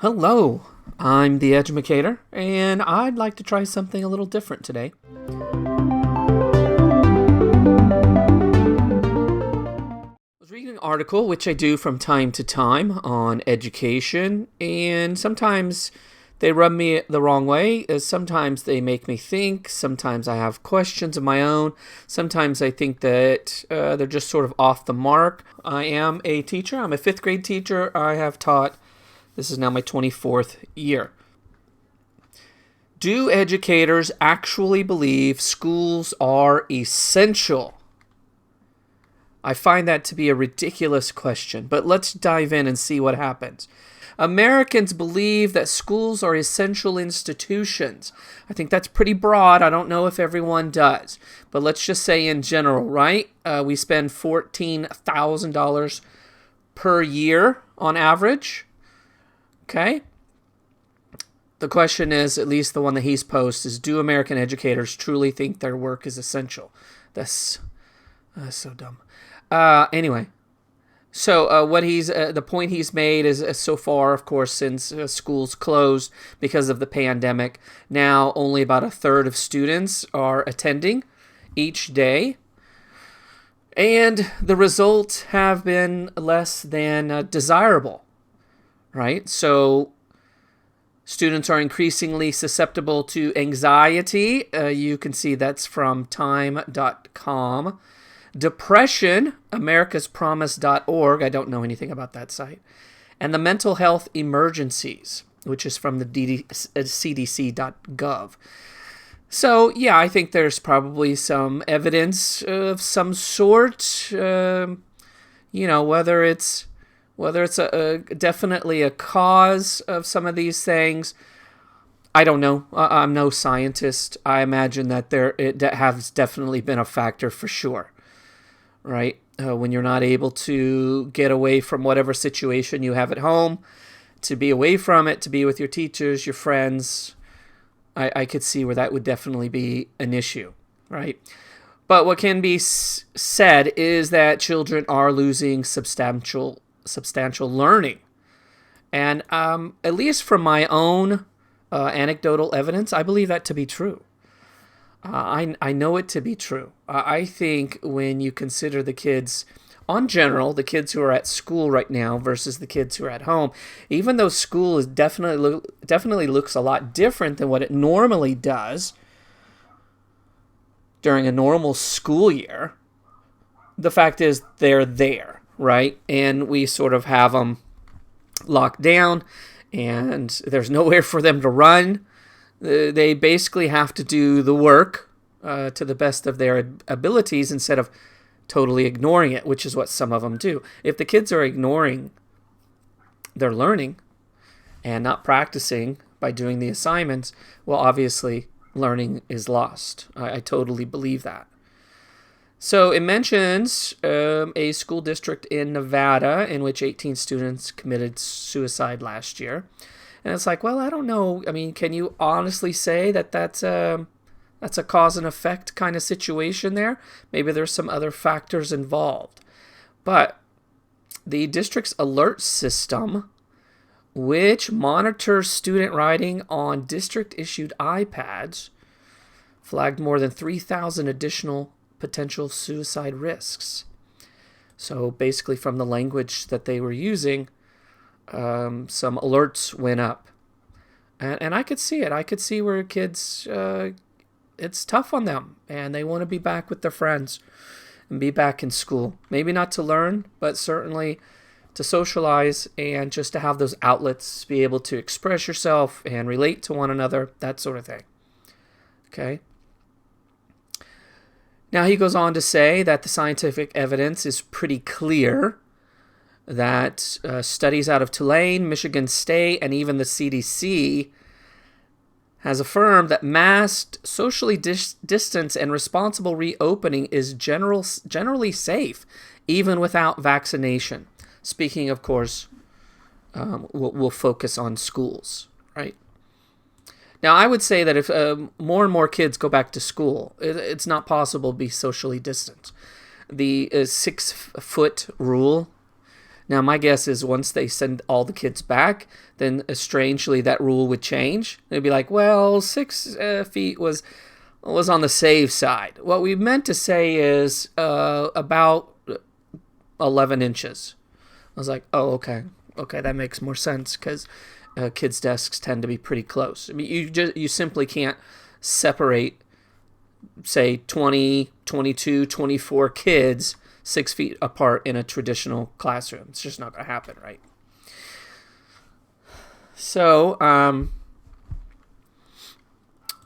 Hello, I'm the Edumicator, and I'd like to try something a little different today. I was reading an article, which I do from time to time, on education, and sometimes they rub me the wrong way. Sometimes they make me think. Sometimes I have questions of my own. Sometimes I think that they're just sort of off the mark. I am a teacher. I'm a fifth grade teacher. I have taught. This is now my 24th year. Do educators actually believe schools are essential? I find that to be a ridiculous question, but let's dive in and see what happens. Americans believe that schools are essential institutions. I think that's pretty broad. I don't know if everyone does, but let's just say in general, right? We spend $14,000 per year on average. Okay? The question is, at least the one that he's posed, is do American educators truly think their work is essential? That's so dumb. Anyway, so what the point he's made is so far, of course, since schools closed because of the pandemic, now only about a third of students are attending each day. And the results have been less than desirable. Right? So students are increasingly susceptible to anxiety. You can see that's from time.com. Depression, americaspromise.org. I don't know anything about that site. And the mental health emergencies, which is from the cdc.gov. So, yeah, I think there's probably some evidence of some sort, whether it's definitely a cause of some of these things. I don't know. I'm no scientist. I imagine that it has definitely been a factor for sure, right? When you're not able to get away from whatever situation you have at home, to be away from it, to be with your teachers, your friends, I could see where that would definitely be an issue, right? But what can be said is that children are losing substantial learning. And at least from my own anecdotal evidence, I believe that to be true. I know it to be true. I think when you consider the kids, on general, the kids who are at school right now versus the kids who are at home, even though school is definitely looks a lot different than what it normally does during a normal school year, the fact is they're there. Right? And we sort of have them locked down, and there's nowhere for them to run. They basically have to do the work to the best of their abilities instead of totally ignoring it, which is what some of them do. If the kids are ignoring their learning and not practicing by doing the assignments, well, obviously, learning is lost. I totally believe that. So it mentions a school district in Nevada in which 18 students committed suicide last year. And it's like, well, I don't know. I mean, can you honestly say that that's a cause and effect kind of situation there? Maybe there's some other factors involved. But the district's alert system, which monitors student writing on district-issued iPads, flagged more than 3,000 additional potential suicide risks. So basically from the language that they were using, some alerts went up. And I could see it. I could see where kids, it's tough on them, and they want to be back with their friends and be back in school. Maybe not to learn, but certainly to socialize and just to have those outlets, be able to express yourself and relate to one another, that sort of thing. Okay? Now, he goes on to say that the scientific evidence is pretty clear that studies out of Tulane, Michigan State, and even the CDC has affirmed that masked, socially distanced, and responsible reopening is generally safe, even without vaccination. Speaking, of course, we'll focus on schools, right? Now, I would say that if more and more kids go back to school, it's not possible to be socially distant. The 6-foot rule Now, my guess is once they send all the kids back, then strangely that rule would change. They'd be like, well, 6 feet was on the safe side. What we meant to say is about 11 inches. I was like, oh, okay. Okay, that makes more sense because kids' desks tend to be pretty close. I mean, you simply can't separate, say, 20, 22, 24 kids 6 feet apart in a traditional classroom. It's just not going to happen, right? So,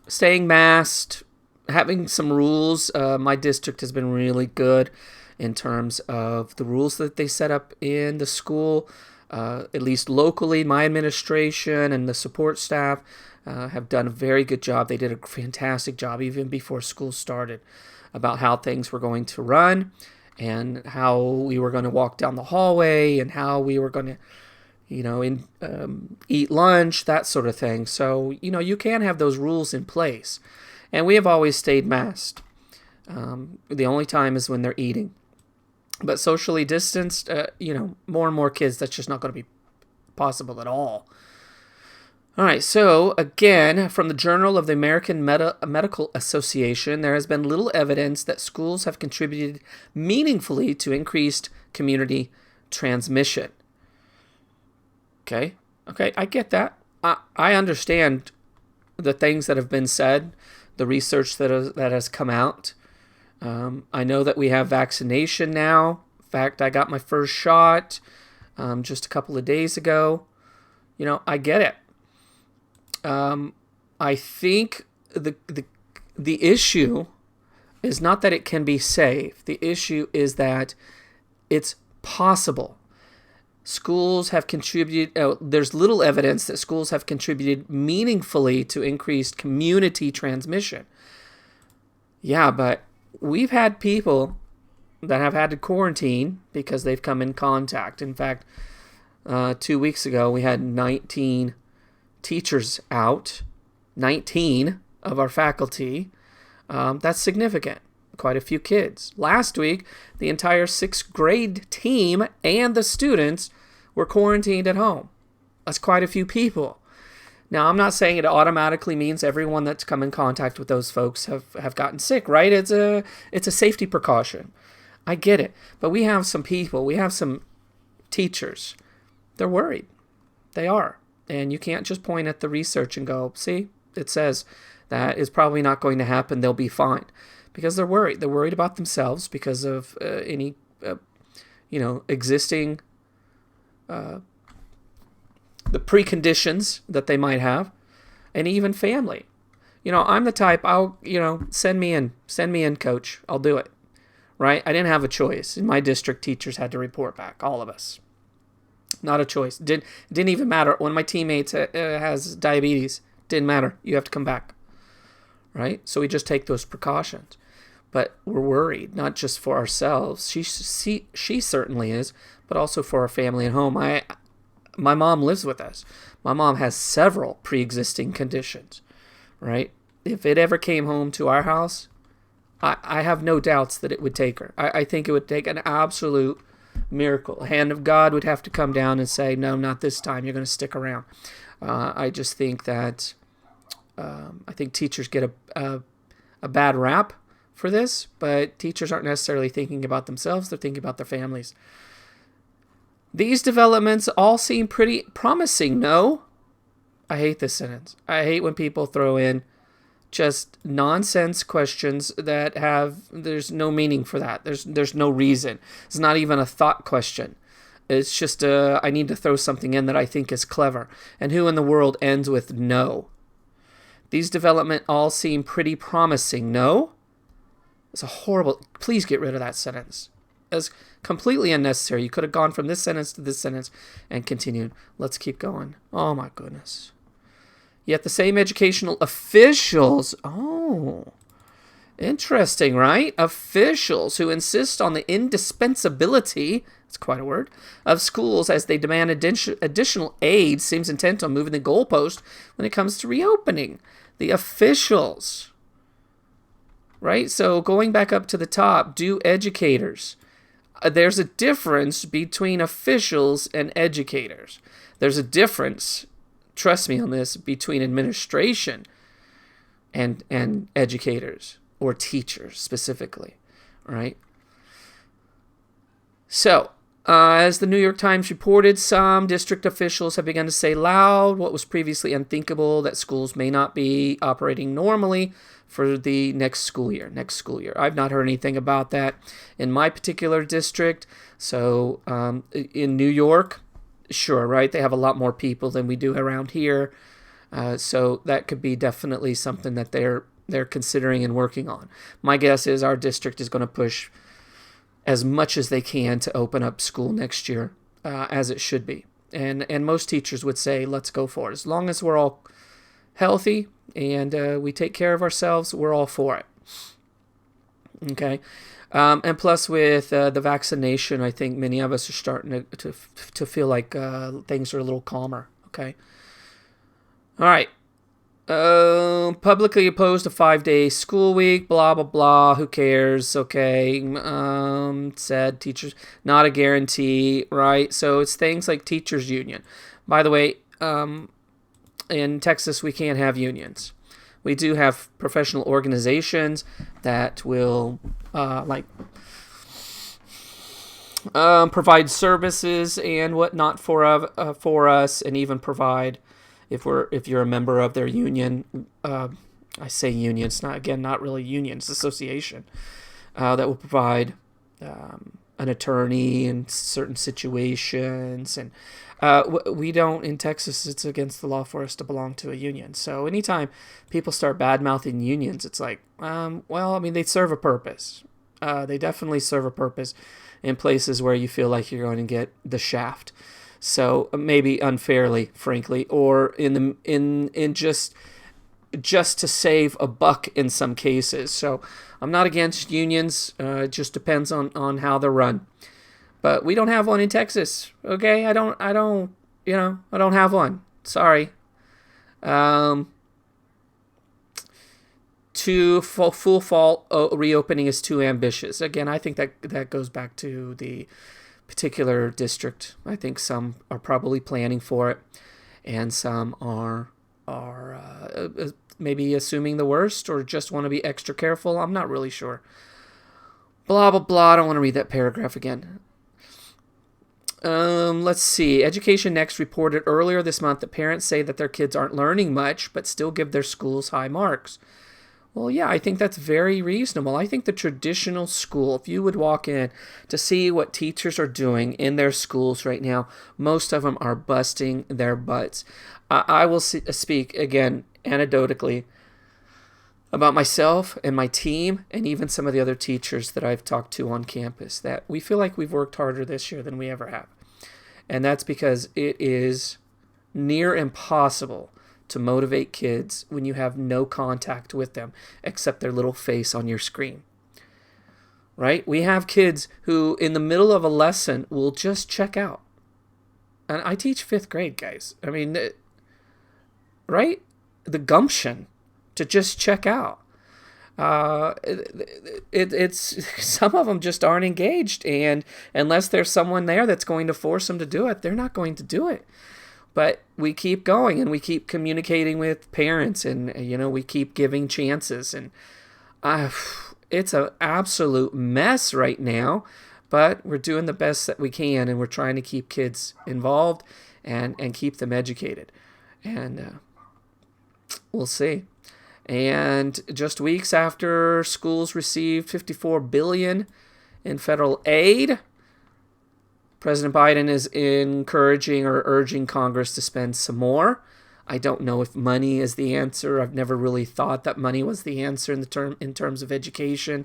staying masked, having some rules. My district has been really good in terms of the rules that they set up in the school. At least locally, my administration and the support staff have done a very good job. They did a fantastic job even before school started about how things were going to run and how we were going to walk down the hallway and how we were going to, eat lunch, that sort of thing. So, you can have those rules in place. And we have always stayed masked. The only time is when they're eating. But socially distanced, more and more kids, that's just not going to be possible at all. All right, so again, from the Journal of the American Medical Association, there has been little evidence that schools have contributed meaningfully to increased community transmission. Okay, I get that. I understand the things that have been said, the research that has come out. I know that we have vaccination now. In fact, I got my first shot just a couple of days ago. I get it. I think the issue is not that it can be safe. The issue is that it's possible. Schools have contributed, there's little evidence that schools have contributed meaningfully to increased community transmission. Yeah, but we've had people that have had to quarantine because they've come in contact. In fact, 2 weeks ago, we had 19 teachers out, 19 of our faculty. That's significant. Quite a few kids. Last week, the entire 6th grade team and the students were quarantined at home. That's quite a few people. Now, I'm not saying it automatically means everyone that's come in contact with those folks have gotten sick, right? It's a safety precaution. I get it. But we have some people, we have some teachers. They're worried. They are. And you can't just point at the research and go, see, it says that is probably not going to happen. They'll be fine. Because they're worried. They're worried about themselves because of any, existing the preconditions that they might have, and even family. I'm the type, I'll, send me in, coach. I'll do it, right? I didn't have a choice. In my district, teachers had to report back, all of us. Not a choice. Didn't even matter. One of my teammates has diabetes. Didn't matter. You have to come back, right? So we just take those precautions. But we're worried, not just for ourselves. She certainly is, but also for our family at home. My mom lives with us. My mom has several pre-existing conditions, right? If it ever came home to our house, I have no doubts that it would take her. I think it would take an absolute miracle. The hand of God would have to come down and say, no, not this time. You're going to stick around. I just think that I think teachers get a bad rap for this, but teachers aren't necessarily thinking about themselves. They're thinking about their families. These developments all seem pretty promising, no? I hate this sentence. I hate when people throw in just nonsense questions that there's no meaning for that. There's no reason. It's not even a thought question. It's just I need to throw something in that I think is clever. And who in the world ends with no? These developments all seem pretty promising, no? It's a horrible... Please get rid of that sentence. It's completely unnecessary. You could have gone from this sentence to this sentence and continued. Let's keep going. Oh, my goodness. Yet the same educational officials... Oh, interesting, right? Officials who insist on the indispensability... That's quite a word. ...of schools as they demand additional aid seems intent on moving the goalpost when it comes to reopening. The officials... Right? So going back up to the top, do educators. there's a difference between officials and educators. There's a difference, trust me on this, between administration and educators or teachers specifically, right? So, as the New York Times reported, some district officials have begun to say loud what was previously unthinkable, that schools may not be operating normally for the next school year. I've not heard anything about that in my particular district. So in New York, sure, right? They have a lot more people than we do around here. So that could be definitely something that they're considering and working on. My guess is our district is going to push as much as they can to open up school next year, as it should be. And most teachers would say, let's go for it. As long as we're all healthy and we take care of ourselves, we're all for it. Okay? And plus with the vaccination, I think many of us are starting to feel like things are a little calmer. Okay? All right. Publicly opposed to 5-day school week, blah, blah, blah. Who cares? Okay. Said teachers, not a guarantee, right? So it's things like teachers union. By the way, in Texas, we can't have unions. We do have professional organizations that will, provide services and whatnot for us, and even provide, if you're a member of their union, I say union, it's not really union, it's association, that will provide an attorney in certain situations. And we don't, in Texas, it's against the law for us to belong to a union. So anytime people start bad-mouthing unions, it's like, they serve a purpose. They definitely serve a purpose in places where you feel like you're going to get the shaft. So maybe unfairly, frankly, or in just to save a buck in some cases. So I'm not against unions. It just depends on how they're run. But we don't have one in Texas. Okay, I don't have one. Sorry. Full fall reopening is too ambitious. Again, I think that goes back to the particular district. I think some are probably planning for it, and some are maybe assuming the worst or just want to be extra careful. I'm not really sure. Blah, blah, blah. I don't want to read that paragraph again. Let's see. Education Next reported earlier this month that parents say that their kids aren't learning much but still give their schools high marks. Well, yeah, I think that's very reasonable. I think the traditional school, if you would walk in to see what teachers are doing in their schools right now, most of them are busting their butts. I will speak, again, anecdotally about myself and my team and even some of the other teachers that I've talked to on campus, that we feel like we've worked harder this year than we ever have. And that's because it is near impossible to motivate kids when you have no contact with them except their little face on your screen. Right? We have kids who in the middle of a lesson will just check out. And I teach 5th grade, guys. I mean, right? The gumption to just check out. It's some of them just aren't engaged, and unless there's someone there that's going to force them to do it, they're not going to do it. But we keep going, and we keep communicating with parents, and we keep giving chances, and it's an absolute mess right now. But we're doing the best that we can, and we're trying to keep kids involved and keep them educated, and we'll see. And just weeks after schools received $54 billion in federal aid, President Biden is encouraging or urging Congress to spend some more. I don't know if money is the answer. I've never really thought that money was the answer in terms of education.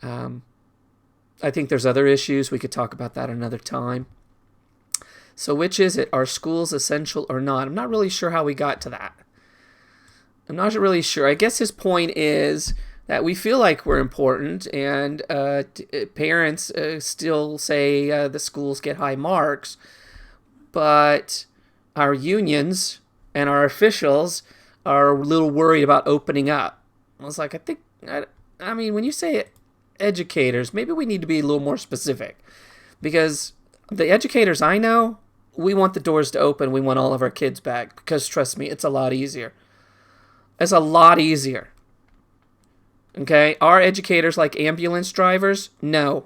I think there's other issues. We could talk about that another time. So which is it? Are schools essential or not? I'm not really sure how we got to that. I'm not really sure. I guess his point is that we feel like we're important, and parents still say the schools get high marks, but our unions and our officials are a little worried about opening up. I was like, I mean, when you say educators, maybe we need to be a little more specific, because the educators I know, we want the doors to open. We want all of our kids back, because trust me, it's a lot easier. It's a lot easier. Okay? Are educators like ambulance drivers? No.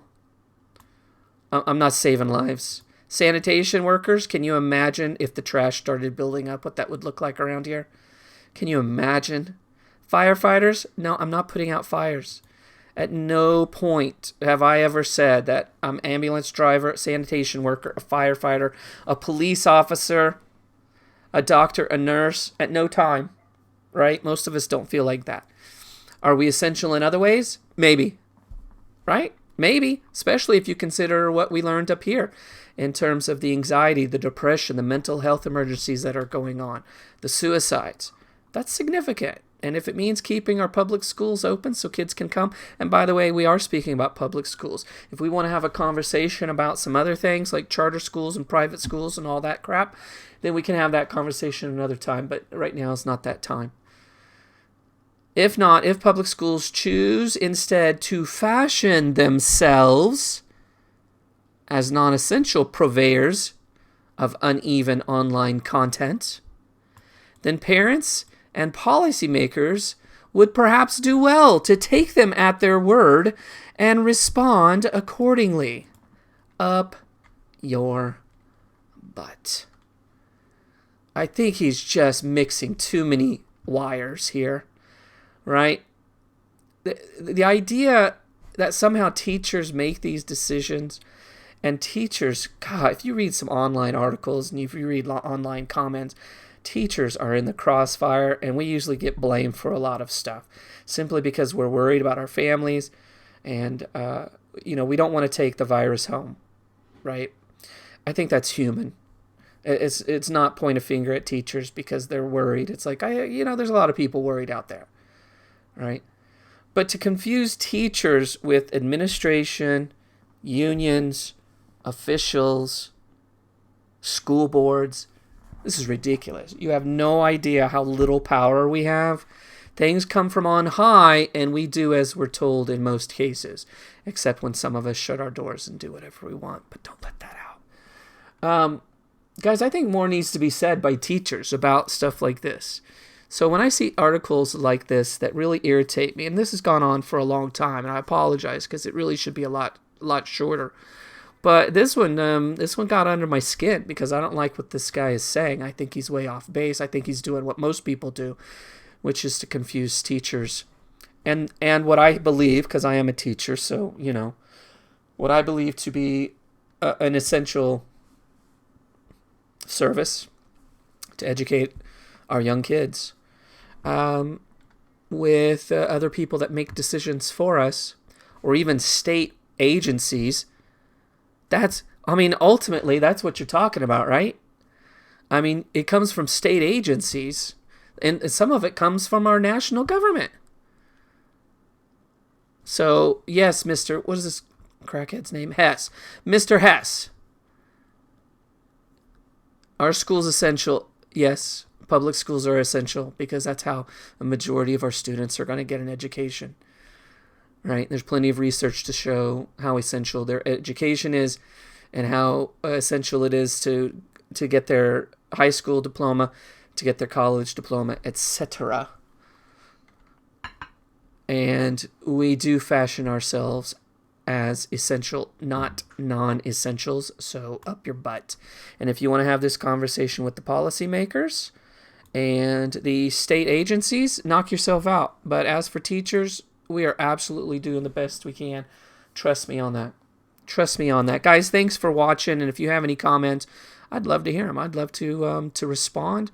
I'm not saving lives. Sanitation workers, can you imagine if the trash started building up, what that would look like around here? Can you imagine? Firefighters? No, I'm not putting out fires. At no point have I ever said that I'm ambulance driver, sanitation worker, a firefighter, a police officer, a doctor, a nurse. At no time, right? Most of us don't feel like that. Are we essential in other ways? Maybe, right? Maybe, especially if you consider what we learned up here in terms of the anxiety, the depression, the mental health emergencies that are going on, the suicides. That's significant. And if it means keeping our public schools open so kids can come, and by the way, we are speaking about public schools. If we want to have a conversation about some other things like charter schools and private schools and all that crap, then we can have that conversation another time. But right now is not that time. If not, if public schools choose instead to fashion themselves as non-essential purveyors of uneven online content, then parents and policymakers would perhaps do well to take them at their word and respond accordingly. Up your butt. I think he's just mixing too many wires here. Right? The idea that somehow teachers make these decisions, and teachers, God, if you read some online articles and if you read online comments, teachers are in the crossfire, and we usually get blamed for a lot of stuff simply because we're worried about our families, and we don't want to take the virus home, right? I think that's human. It's not point a finger at teachers because they're worried. It's like there's a lot of people worried out there. Right? But to confuse teachers with administration, unions, officials, school boards, this is ridiculous. You have no idea how little power we have. Things come from on high, and we do as we're told in most cases, except when some of us shut our doors and do whatever we want. But don't let that out. Guys, I think more needs to be said by teachers about stuff like this. So when I see articles like this that really irritate me, and this has gone on for a long time, and I apologize because it really should be a lot shorter. But this one got under my skin because I don't like what this guy is saying. I think he's way off base. I think he's doing what most people do, which is to confuse teachers. And what I believe, because I am a teacher, so, what I believe to be an essential service to educate our young kids with other people that make decisions for us, or even state agencies. Ultimately, that's what you're talking about, right? It comes from state agencies, and some of it comes from our national government. So, yes, what is this crackhead's name? Hess. Mr. Hess. Our school's essential. Yes, public schools are essential because that's how a majority of our students are going to get an education. Right? There's plenty of research to show how essential their education is and how essential it is to get their high school diploma, to get their college diploma, etc. And we do fashion ourselves as essential, not non-essentials, so up your butt. And if you want to have this conversation with the policymakers and the state agencies, knock yourself out. But as for teachers, we are absolutely doing the best we can. Trust me on that. Trust me on that. Guys, thanks for watching, and if you have any comments, I'd love to hear them. I'd love to respond,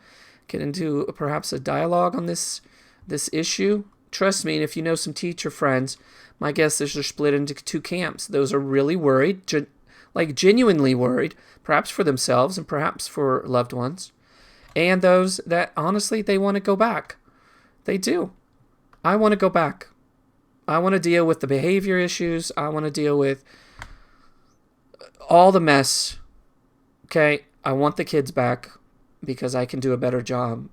get into perhaps a dialogue on this issue. Trust me, and if you know some teacher friends, my guess is they're split into two camps. Those are really worried, genuinely worried, perhaps for themselves and perhaps for loved ones. And those that, honestly, they want to go back. They do. I want to go back. I want to deal with the behavior issues. I want to deal with all the mess. Okay? I want the kids back because I can do a better job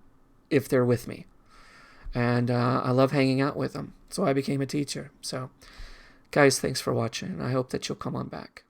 if they're with me. And I love hanging out with them. So I became a teacher. So, Guys, thanks for watching. I hope that you'll come on back.